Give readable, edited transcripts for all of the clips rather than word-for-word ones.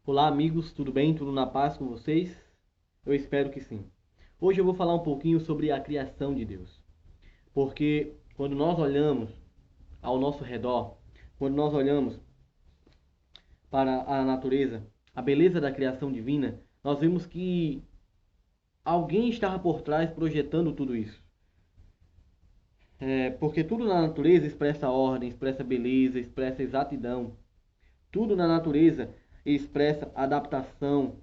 Olá, amigos, tudo bem? Tudo na paz com vocês? Eu espero que sim. Hoje eu vou falar um pouquinho sobre a criação de Deus. Porque quando nós olhamos ao nosso redor, quando nós olhamos para a natureza, a beleza da criação divina, nós vemos que alguém estava por trás projetando tudo isso. Porque tudo na natureza expressa ordem, expressa beleza, expressa exatidão. Tudo na natureza expressa adaptação,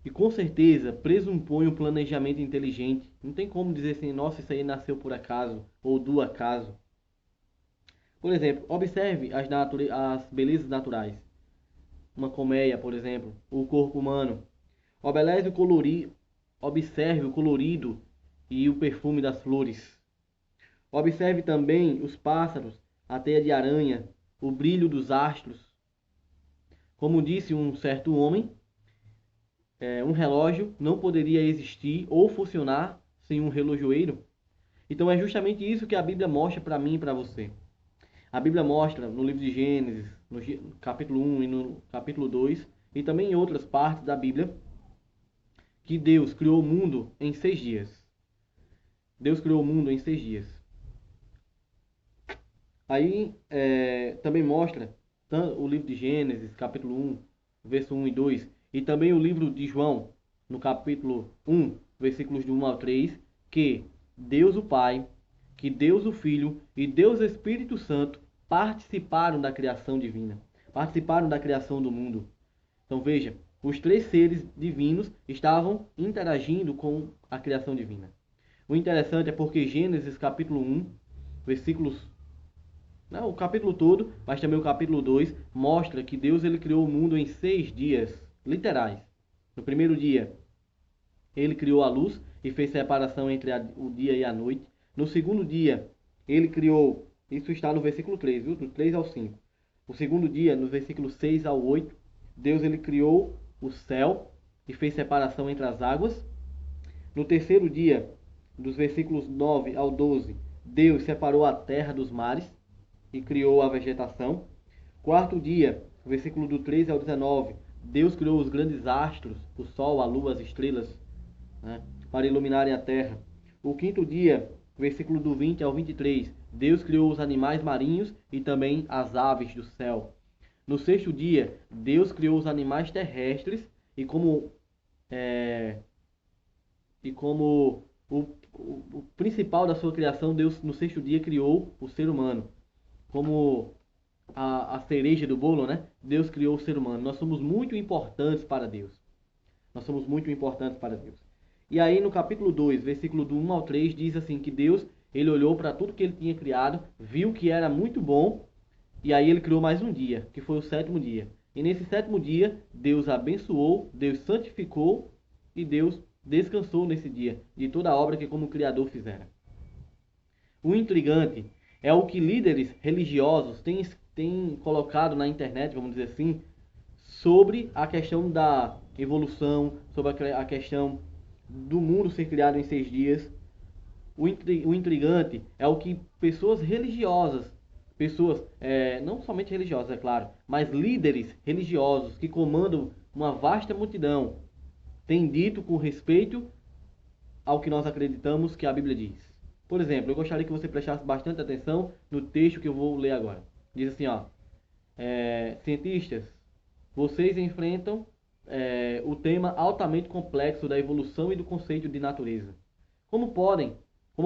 e com certeza pressupõe um planejamento inteligente. Não tem como dizer assim, nossa, isso aí nasceu por acaso ou do acaso. Por exemplo, observe as belezas naturais. Uma colmeia, por exemplo, o corpo humano. Observe o colorido e o perfume das flores. Observe também os pássaros, a teia de aranha, o brilho dos astros. Como disse um certo homem, um relógio não poderia existir ou funcionar sem um relojoeiro. Então é justamente isso que a Bíblia mostra para mim e para você. A Bíblia mostra no livro de Gênesis, no capítulo 1 e no capítulo 2, e também em outras partes da Bíblia, que Deus criou o mundo em 6 dias. Deus criou o mundo em 6 dias. Aí também mostra o livro de Gênesis, capítulo 1, verso 1 e 2, e também o livro de João, no capítulo 1, versículos de 1 ao 3, que Deus o Pai, que Deus o Filho e Deus Espírito Santo participaram da criação divina, participaram da criação do mundo. Então veja, os três seres divinos estavam interagindo com a criação divina. O interessante é porque Gênesis capítulo 1, versículos não, o capítulo todo, mas também o capítulo 2 mostra que Deus ele criou o mundo em 6 dias, literais. No primeiro dia, ele criou a luz e fez separação entre o dia e a noite. No segundo dia, ele criou, isso está no versículo 3, viu? Do 3 ao 5. O segundo dia, no versículo 6 ao 8, Deus ele criou o céu e fez separação entre as águas. No terceiro dia, dos versículos 9 ao 12, Deus separou a terra dos mares e criou a vegetação. Quarto dia, versículo do 13 ao 19, Deus criou os grandes astros, o sol, a lua, as estrelas, né, para iluminarem a terra. O quinto dia, versículo do 20 ao 23, Deus criou os animais marinhos e também as aves do céu. No sexto dia, Deus criou os animais terrestres e como o principal da sua criação, Deus no sexto dia criou o ser humano. Como a cereja do bolo, né? Deus criou o ser humano. Nós somos muito importantes para Deus. Nós somos muito importantes para Deus. E aí no capítulo 2, versículo do 1 ao 3, diz assim que Deus, ele olhou para tudo que ele tinha criado, viu que era muito bom, e aí ele criou mais um dia, que foi o sétimo dia. E nesse sétimo dia, Deus abençoou, Deus santificou e Deus descansou nesse dia de toda a obra que como Criador fizera. O intrigante é o que líderes religiosos têm colocado na internet, vamos dizer assim, sobre a questão da evolução, sobre a questão do mundo ser criado em 6 dias. O intrigante é o que pessoas religiosas, não somente religiosas, é claro, mas líderes religiosos que comandam uma vasta multidão, têm dito com respeito ao que nós acreditamos que a Bíblia diz. Por exemplo, eu gostaria que você prestasse bastante atenção no texto que eu vou ler agora. Diz assim, ó, cientistas, vocês enfrentam o tema altamente complexo da evolução e do conceito de natureza. Como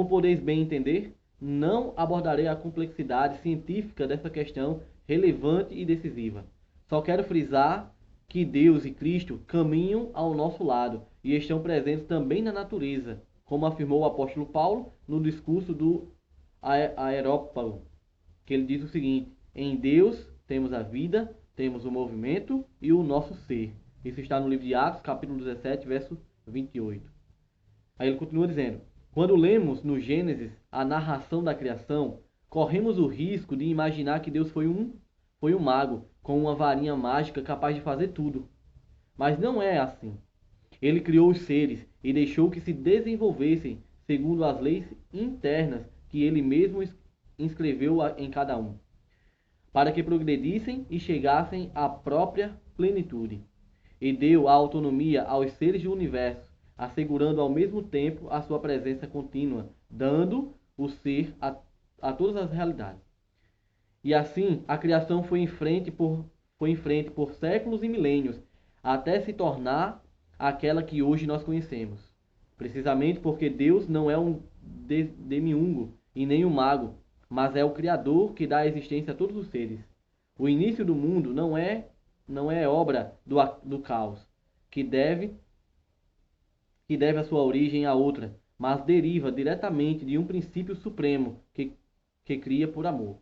podeis bem entender, não abordarei a complexidade científica dessa questão relevante e decisiva. Só quero frisar que Deus e Cristo caminham ao nosso lado e estão presentes também na natureza, como afirmou o apóstolo Paulo no discurso do Areópago, que ele diz o seguinte: em Deus temos a vida, temos o movimento e o nosso ser. Isso está no livro de Atos, capítulo 17, verso 28. Aí ele continua dizendo: quando lemos no Gênesis a narração da criação, corremos o risco de imaginar que Deus foi um mago com uma varinha mágica capaz de fazer tudo. Mas não é assim. Ele criou os seres e deixou que se desenvolvessem segundo as leis internas que ele mesmo inscreveu em cada para que progredissem e chegassem à própria plenitude. e deu a autonomia aos seres do universo, assegurando ao mesmo tempo a sua presença contínua, dando o ser a todas as realidades. E assim, a criação foi em frente por séculos e milênios, até se tornar aquela que hoje nós conhecemos. Precisamente porque Deus não é um demiurgo e nem um mago, mas é o Criador que dá existência a todos os seres. O início do mundo não é obra do caos, que deve a sua origem a outra, mas deriva diretamente de um princípio supremo que cria por amor.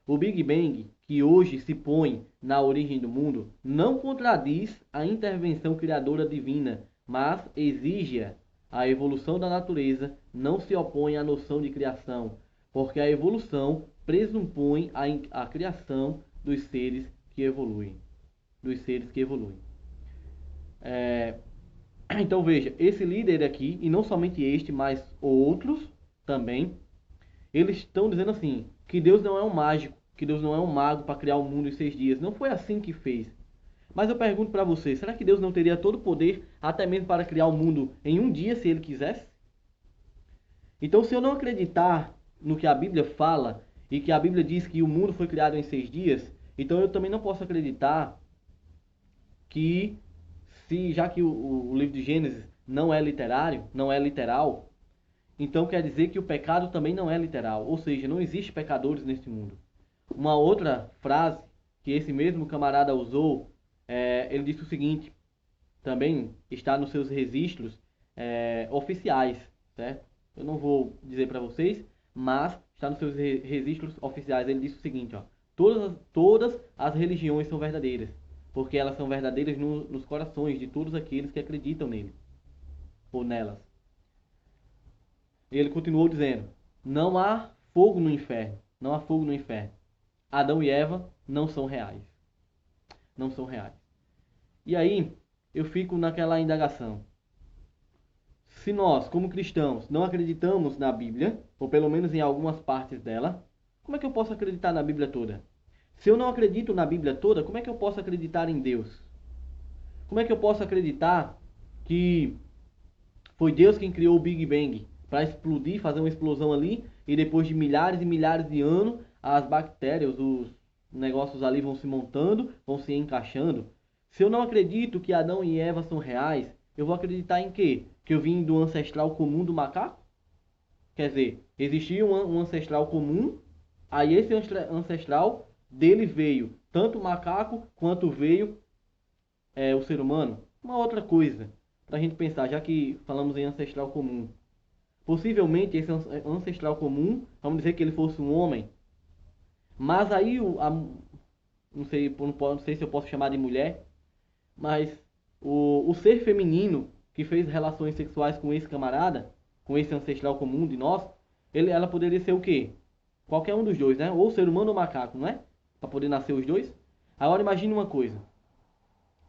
O Big Bang, que hoje se põe na origem do mundo, não contradiz a intervenção criadora divina, mas exige a evolução da natureza, não se opõe à noção de criação, porque a evolução pressupõe a criação dos seres que evoluem. Então veja, esse líder aqui, e não somente este, mas outros também, eles estão dizendo assim, que Deus não é um mágico, que Deus não é um mago para criar o mundo em 6 dias. Não foi assim que fez. Mas eu pergunto para você, será que Deus não teria todo o poder, até mesmo para criar o mundo em um dia, se Ele quisesse? Então, se eu não acreditar no que a Bíblia fala, e que a Bíblia diz que o mundo foi criado em 6 dias, então eu também não posso acreditar que, já que o livro de Gênesis não é literal, então quer dizer que o pecado também não é literal, ou seja, não existe pecadores neste mundo. Uma outra frase que esse mesmo camarada usou, ele disse o seguinte, também está nos seus registros oficiais, certo? Eu não vou dizer para vocês, mas está nos seus registros oficiais. Ele disse o seguinte, ó, todas as religiões são verdadeiras, porque elas são verdadeiras nos corações de todos aqueles que acreditam nele, ou nelas. Ele continuou dizendo, não há fogo no inferno, não há fogo no inferno. Adão e Eva não são reais. Não são reais. E aí, eu fico naquela indagação. Se nós, como cristãos, não acreditamos na Bíblia, ou pelo menos em algumas partes dela, como é que eu posso acreditar na Bíblia toda? Se eu não acredito na Bíblia toda, como é que eu posso acreditar em Deus? Como é que eu posso acreditar que foi Deus quem criou o Big Bang para explodir, fazer uma explosão ali, e depois de milhares e milhares de anos, as bactérias, os negócios ali vão se montando, vão se encaixando? Se eu não acredito que Adão e Eva são reais, eu vou acreditar em quê? Que eu vim do ancestral comum do macaco? Quer dizer, existia um ancestral comum, aí esse ancestral dele veio tanto o macaco quanto veio o ser humano. Uma outra coisa, para a gente pensar, já que falamos em ancestral comum. Possivelmente esse ancestral comum, vamos dizer que ele fosse um homem, mas aí, não sei se eu posso chamar de mulher, mas o ser feminino que fez relações sexuais com esse camarada, com esse ancestral comum de nós, ela poderia ser o quê? Qualquer um dos dois, né? Ou ser humano ou macaco, não é? Para poder nascer os dois. Agora imagine uma coisa.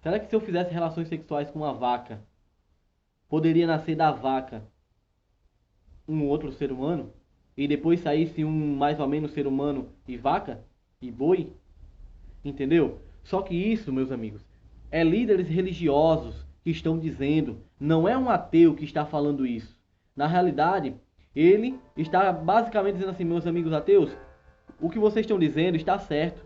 Será que se eu fizesse relações sexuais com uma vaca, poderia nascer da vaca um outro ser humano? E depois saísse um mais ou menos ser humano e vaca? E boi? Entendeu? Só que isso, meus amigos, é líderes religiosos que estão dizendo, não é um ateu que está falando isso. Na realidade, ele está basicamente dizendo assim, meus amigos ateus, o que vocês estão dizendo está certo.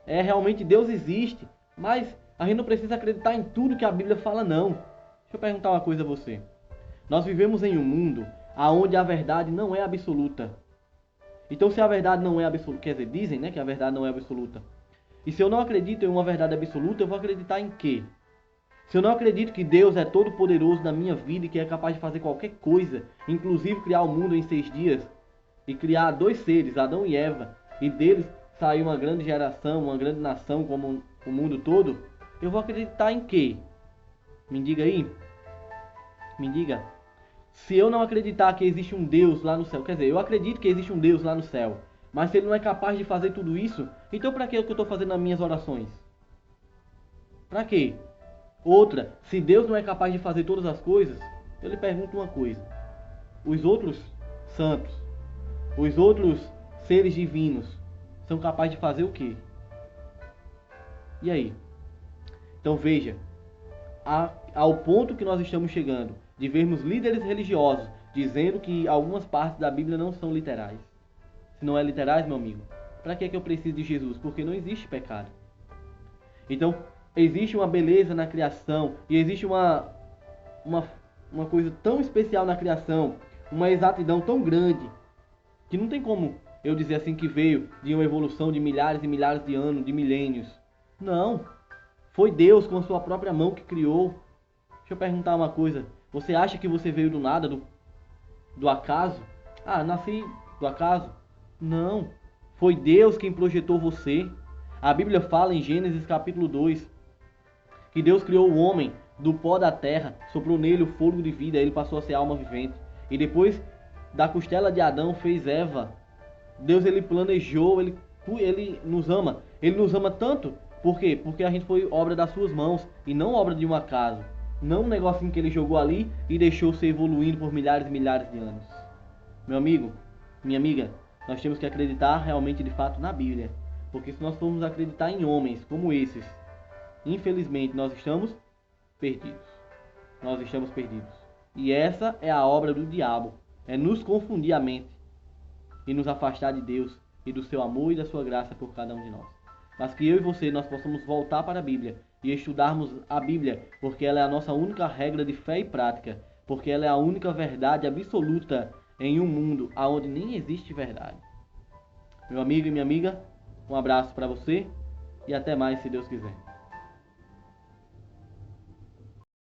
Realmente Deus existe, mas a gente não precisa acreditar em tudo que a Bíblia fala, não. Deixa eu perguntar uma coisa a você. Nós vivemos em um mundo onde a verdade não é absoluta. Então, se a verdade não é absoluta, quer dizer, dizem, né, que a verdade não é absoluta. E se eu não acredito em uma verdade absoluta, eu vou acreditar em quê? Se eu não acredito que Deus é todo poderoso na minha vida e que é capaz de fazer qualquer coisa, inclusive criar o mundo em 6 dias, e criar 2 seres, Adão e Eva, e deles sair uma grande geração, uma grande nação como o mundo todo, eu vou acreditar em quê? Me diga aí. Me diga. Se eu não acreditar que existe um Deus lá no céu, quer dizer, eu acredito que existe um Deus lá no céu, mas se ele não é capaz de fazer tudo isso, então para que eu estou fazendo as minhas orações? Para quê? Outra, se Deus não é capaz de fazer todas as coisas, eu lhe pergunto uma coisa. Os outros santos, os outros seres divinos, são capazes de fazer o quê? E aí? Então veja, ao ponto que nós estamos chegando, de vermos líderes religiosos dizendo que algumas partes da Bíblia não são literais. Se não é literais, meu amigo, para que eu preciso de Jesus? Porque não existe pecado. Então, existe uma beleza na criação e existe uma coisa tão especial na criação, uma exatidão tão grande, que não tem como eu dizer assim que veio de uma evolução de milhares e milhares de anos, de milênios. Não. Foi Deus com a sua própria mão que criou. Deixa eu perguntar uma coisa. Você acha que você veio do nada, do acaso? Ah, nasci do acaso? Não. Foi Deus quem projetou você. A Bíblia fala em Gênesis capítulo 2 que Deus criou o homem do pó da terra, soprou nele o fôlego de vida, ele passou a ser alma vivente. E depois da costela de Adão fez Eva. Deus, ele planejou, ele nos ama. Ele nos ama tanto, por quê? Porque a gente foi obra das suas mãos e não obra de um acaso. Não um negocinho que ele jogou ali e deixou ser evoluindo por milhares e milhares de anos. Meu amigo, minha amiga, nós temos que acreditar realmente de fato na Bíblia. Porque se nós formos acreditar em homens como esses, infelizmente nós estamos perdidos. Nós estamos perdidos. E essa é a obra do diabo. É nos confundir a mente e nos afastar de Deus e do seu amor e da sua graça por cada um de nós. Mas que eu e você, nós possamos voltar para a Bíblia e estudarmos a Bíblia, porque ela é a nossa única regra de fé e prática, porque ela é a única verdade absoluta em um mundo onde nem existe verdade. Meu amigo e minha amiga, um abraço para você e até mais, se Deus quiser.